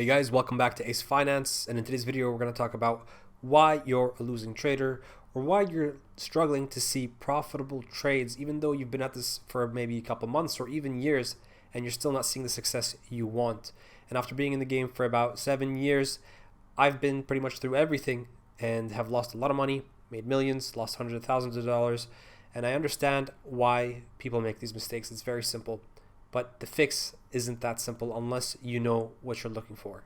Hey guys, welcome back to Ace Finance, and in today's video we're going to talk about why you're a losing trader or why you're struggling to see profitable trades even though you've been at this for maybe a couple months or even years and you're still not seeing the success you want. And after being in the game for about 7 years, I've been pretty much through everything and have lost a lot of money, made millions, lost hundreds of thousands of dollars, and I understand why people make these mistakes. It's very simple. But the fix isn't that simple unless you know what you're looking for.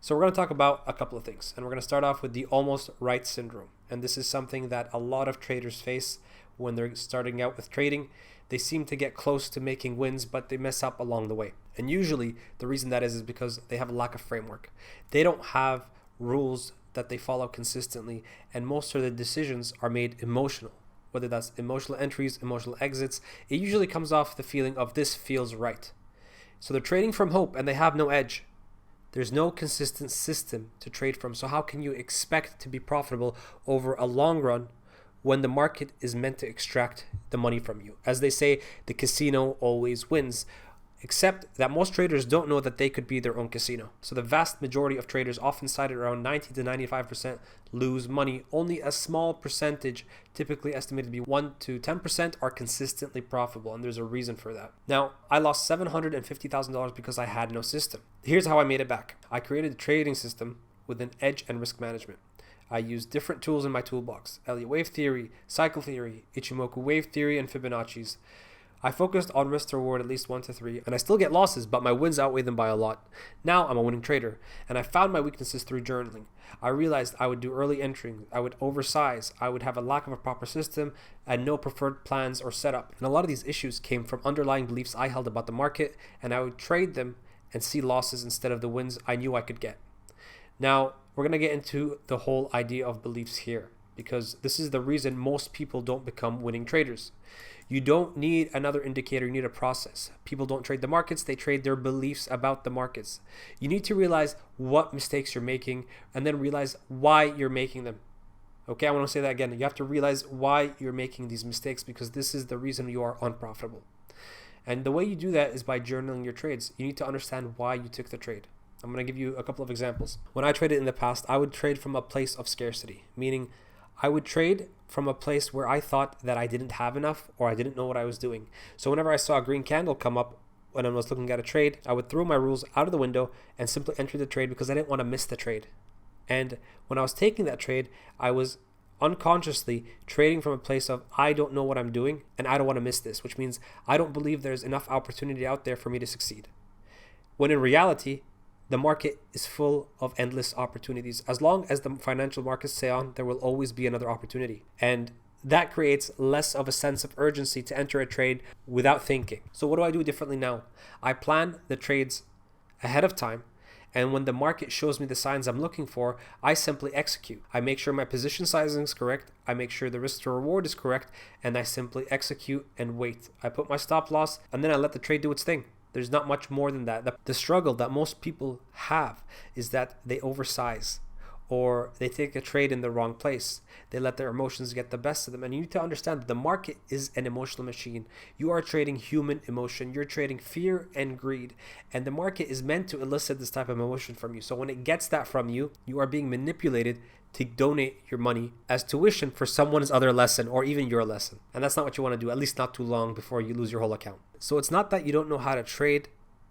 So we're going to talk about a couple of things, and we're going to start off with the almost right syndrome. And this is something that a lot of traders face when they're starting out with trading. They seem to get close to making wins, but they mess up along the way. And usually the reason that is because they have a lack of framework. They don't have rules that they follow consistently, and most of the decisions are made emotional. Whether that's emotional entries, emotional exits, it usually comes off the feeling of this feels right. So they're trading from hope and they have no edge. There's no consistent system to trade from. So how can you expect to be profitable over a long run when the market is meant to extract the money from you? As they say, the casino always wins. Except that most traders don't know that they could be their own casino. So the vast majority of traders, often cited around 90 to 95%, lose money. Only a small percentage, typically estimated to be 1 to 10%, are consistently profitable, and there's a reason for that. Now, I lost $750,000 because I had no system. Here's how I made it back. I created a trading system with an edge and risk management. I used different tools in my toolbox: Elliott wave theory, cycle theory, Ichimoku wave theory, and Fibonacci's. I focused on risk to reward at least 1 to 3, and I still get losses, but my wins outweigh them by a lot. Now I'm a winning trader, and I found my weaknesses through journaling. I realized I would do early entering, I would oversize, I would have a lack of a proper system, and no preferred plans or setup. And a lot of these issues came from underlying beliefs I held about the market, and I would trade them and see losses instead of the wins I knew I could get. Now, we're going to get into the whole idea of beliefs here, because this is the reason most people don't become winning traders. You don't need another indicator, you need a process. People don't trade the markets, they trade their beliefs about the markets. You need to realize what mistakes you're making and then realize why you're making them. Okay, I want to say that again. You have to realize why you're making these mistakes, because this is the reason you are unprofitable. And the way you do that is by journaling your trades. You need to understand why you took the trade. I'm going to give you a couple of examples. When I traded in the past, I would trade from a place of scarcity, meaning I would trade from a place where I thought that I didn't have enough or I didn't know what I was doing. So whenever I saw a green candle come up when I was looking at a trade, I would throw my rules out of the window and simply enter the trade because I didn't want to miss the trade. And when I was taking that trade, I was unconsciously trading from a place of I don't know what I'm doing and I don't want to miss this, which means I don't believe there's enough opportunity out there for me to succeed. When in reality, the market is full of endless opportunities. As long as the financial markets stay on, there will always be another opportunity. And that creates less of a sense of urgency to enter a trade without thinking. So what do I do differently now? I plan the trades ahead of time. And when the market shows me the signs I'm looking for, I simply execute. I make sure my position sizing is correct. I make sure the risk to reward is correct. And I simply execute and wait. I put my stop loss and then I let the trade do its thing. There's not much more than that. The struggle that most people have is that they oversize or they take a trade in the wrong place. They let their emotions get the best of them. And you need to understand that the market is an emotional machine. You are trading human emotion. You're trading fear and greed. And the market is meant to elicit this type of emotion from you. So when it gets that from you, you are being manipulated to donate your money as tuition for someone's other lesson or even your lesson. And that's not what you want to do, at least not too long before you lose your whole account. So it's not that you don't know how to trade,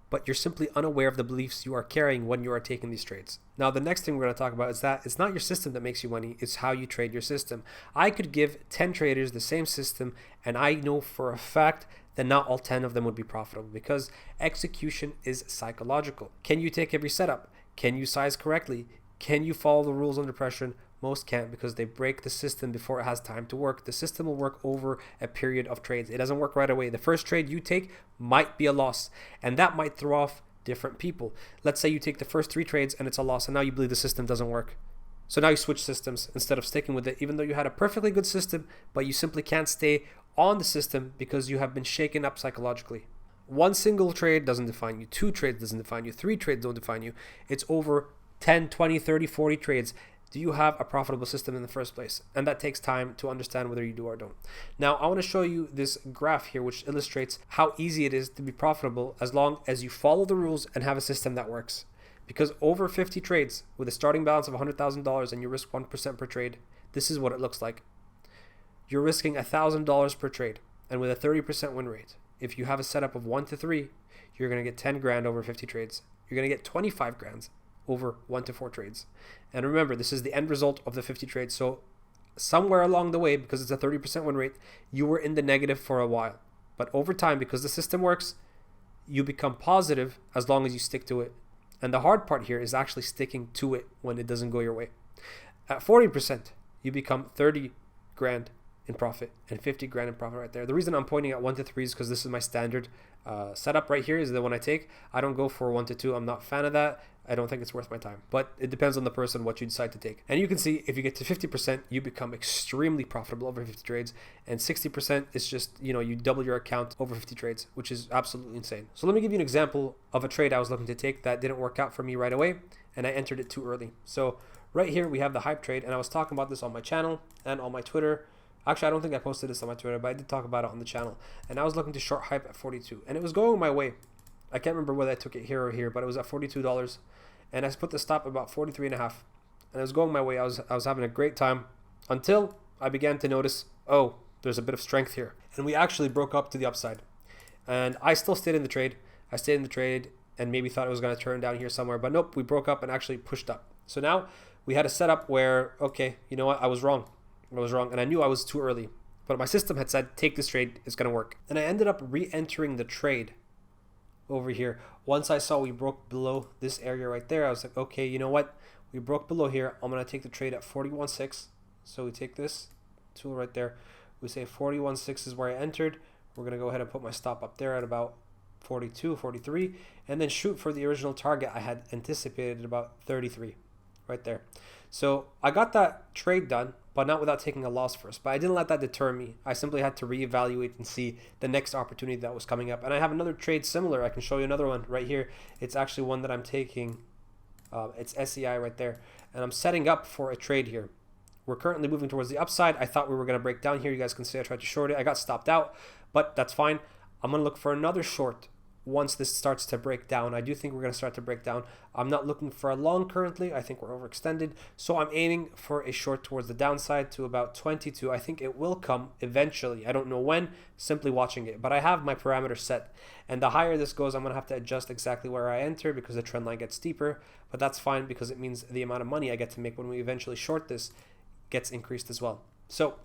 but you're simply unaware of the beliefs you are carrying when you are taking these trades. Now, the next thing we're going to talk about is that it's not your system that makes you money, it's how you trade your system. I could give 10 traders the same system, and I know for a fact that not all 10 of them would be profitable because execution is psychological. Can you take every setup? Can you size correctly? Can you follow the rules under pressure? Most can't because they break the system before it has time to work. The system will work over a period of trades. It doesn't work right away. The first trade you take might be a loss, and that might throw off different people. Let's say you take the first 3 trades and it's a loss, and now you believe the system doesn't work. So now you switch systems instead of sticking with it, even though you had a perfectly good system, but you simply can't stay on the system because you have been shaken up psychologically. One single trade doesn't define you. 2 trades doesn't define you. 3 trades don't define you. It's over 10, 20, 30, 40 trades. Do you have a profitable system in the first place? And that takes time to understand whether you do or don't. Now, I want to show you this graph here, which illustrates how easy it is to be profitable as long as you follow the rules and have a system that works. Because over 50 trades with a starting balance of $100,000 and you risk 1% per trade, this is what it looks like. You're risking $1,000 per trade, and with a 30% win rate, if you have a setup of 1 to 3, you're going to get 10 grand over 50 trades. You're going to get 25 grand over 1 to 4 trades. And remember, this is the end result of the 50 trades. So somewhere along the way, because it's a 30% win rate, you were in the negative for a while. But over time, because the system works, you become positive as long as you stick to it. And the hard part here is actually sticking to it when it doesn't go your way. At 40%, you become 30 grand in profit and 50 grand in profit right there. The reason I'm pointing at 1 to 3 is because this is my standard setup right here, is the one I take. I don't go for 1 to 2. I'm not a fan of that. I don't think it's worth my time, but it depends on the person what you decide to take. And you can see if you get to 50%, you become extremely profitable over 50 trades, and 60% is just, you double your account over 50 trades, which is absolutely insane. So let me give you an example of a trade I was looking to take that didn't work out for me right away, and I entered it too early. So right here we have the hype trade, and I was talking about this on my channel and on my Twitter. Actually, I don't think I posted this on my Twitter, but I did talk about it on the channel. And I was looking to short hype at 42, and it was going my way. I can't remember whether I took it here or here, but it was at $42. And I put the stop about 43.5, and it was going my way. I was having a great time until I began to notice, oh, there's a bit of strength here. And we actually broke up to the upside. And I still stayed in the trade. I stayed in the trade and maybe thought it was going to turn down here somewhere, but nope, we broke up and actually pushed up. So now we had a setup where, okay, you know what? I was wrong, and I knew I was too early. But my system had said, take this trade, it's going to work. And I ended up re-entering the trade over here. Once I saw we broke below this area right there, I was like, okay, you know what? We broke below here. I'm going to take the trade at 41.6. So we take this tool right there. We say 41.6 is where I entered. We're going to go ahead and put my stop up there at about 42, 43, and then shoot for the original target I had anticipated at about 33 right there. So I got that trade done, but not without taking a loss first. But I didn't let that deter me. I simply had to reevaluate and see the next opportunity that was coming up. And I have another trade similar. I can show you another one right here. It's actually one that I'm taking. It's SEI right there. And I'm setting up for a trade here. We're currently moving towards the upside. I thought we were going to break down here. You guys can see I tried to short it. I got stopped out, but that's fine. I'm going to look for another short once this starts to break down. I do think we're going to start to break down. I'm not looking for a long currently. I think we're overextended. So I'm aiming for a short towards the downside to about 22. I think it will come eventually. I don't know when, simply watching it. But I have my parameters set. And the higher this goes, I'm going to have to adjust exactly where I enter because the trend line gets steeper. But that's fine because it means the amount of money I get to make when we eventually short this gets increased as well. So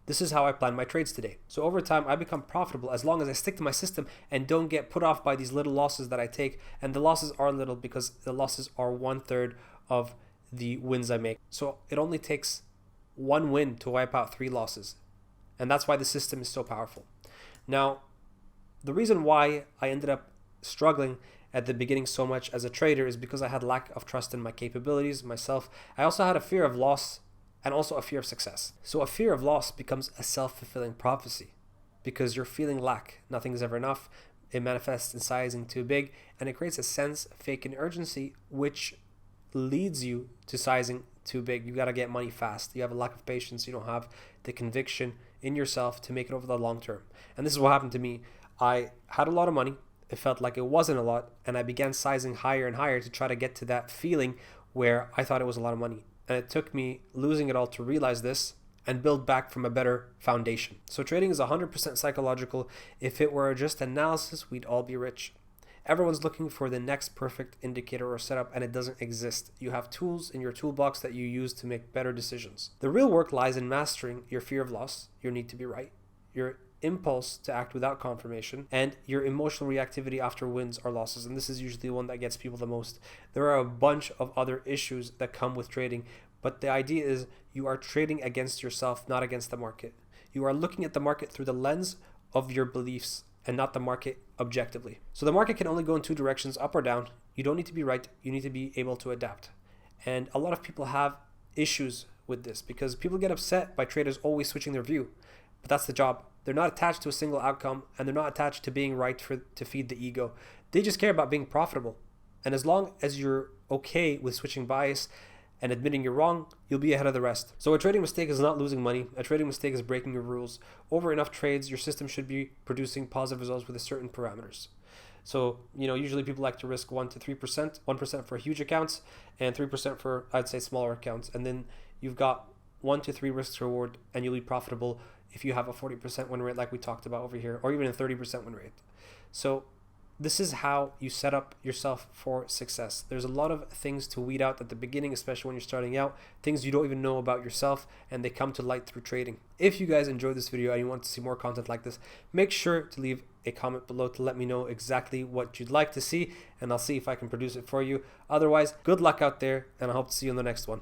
this is how I plan my trades today. So over time, I become profitable as long as I stick to my system and don't get put off by these little losses that I take. And the losses are little because the losses are 1/3 of the wins I make. So it only takes one win to wipe out 3 losses. And that's why the system is so powerful. Now, the reason why I ended up struggling at the beginning so much as a trader is because I had lack of trust in my capabilities, myself. I also had a fear of loss and also a fear of success. So a fear of loss becomes a self-fulfilling prophecy because you're feeling lack. Nothing is ever enough. It manifests in sizing too big, and it creates a sense of fake and urgency, which leads you to sizing too big. You got to get money fast. You have a lack of patience. You don't have the conviction in yourself to make it over the long term. And this is what happened to me. I had a lot of money. It felt like it wasn't a lot, and I began sizing higher and higher to try to get to that feeling where I thought it was a lot of money. And it took me losing it all to realize this and build back from a better foundation. So trading is 100% psychological. If it were just analysis, we'd all be rich. Everyone's looking for the next perfect indicator or setup, and it doesn't exist. You have tools in your toolbox that you use to make better decisions. The real work lies in mastering your fear of loss, your need to be right, your impulse to act without confirmation, and your emotional reactivity after wins or losses. And this is usually the one that gets people the most. There are a bunch of other issues that come with trading, but the idea is you are trading against yourself, not against the market. You are looking at the market through the lens of your beliefs and not the market objectively. So the market can only go in 2 directions, up or down. You don't need to be right. You need to be able to adapt. And a lot of people have issues with this because people get upset by traders always switching their view. But that's the job. They're not attached to a single outcome, and they're not attached to being right to feed the ego. They just care about being profitable. And as long as you're okay with switching bias and admitting you're wrong, you'll be ahead of the rest. So a trading mistake is not losing money. A trading mistake is breaking your rules. Over enough trades, your system should be producing positive results with a certain parameters. So, usually people like to risk 1 to 3%, 1% for huge accounts and 3% for, I'd say, smaller accounts. And then you've got 1 to 3 risks reward, and you'll be profitable if you have a 40% win rate like we talked about over here, or even a 30% win rate. So this is how you set up yourself for success. There's a lot of things to weed out at the beginning, especially when you're starting out, things you don't even know about yourself, and they come to light through trading. If you guys enjoyed this video and you want to see more content like this, make sure to leave a comment below to let me know exactly what you'd like to see, and I'll see if I can produce it for you. Otherwise, good luck out there, and I hope to see you in the next one.